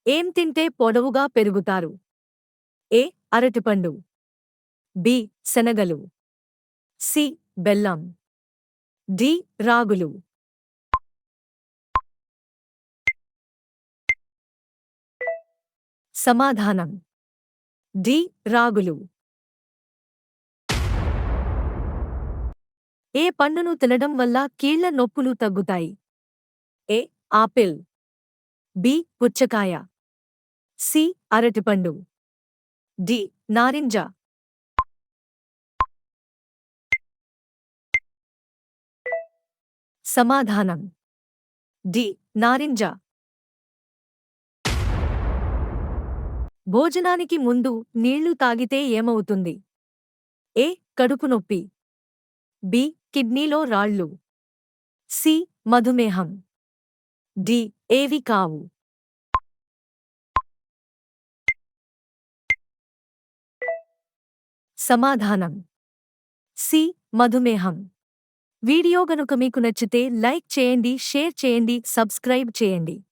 ఏం తింటే పొడవుగా పెరుగుతారు? ఏ. అరటిపండు. బి. శనగలు. సి. బెల్లం. డి. రాగులు. సమాధానం డి. రాగులు. ఏ పండును తినడం వల్ల కీళ్ల నొప్పులు తగ్గుతాయి? ఏ. ఆపిల్. బి. పుచ్చకాయ. సి. అరటిపండు. డి. నారింజ. సమాధానం డి. నారింజ. భోజనానికి ముందు నీళ్లు తాగితే ఏమవుతుంది? ఏ. కడుపు నొప్పి. బి. కిడ్నీలో రాళ్ళు. సి. మధుమేహం. డి. ఏవి కావు. సమాధానం సి. మధుమేహం. వీడియో గనుక మీకు నచ్చితే లైక్ చేయండి, షేర్ చేయండి, సబ్స్క్రైబ్ చేయండి.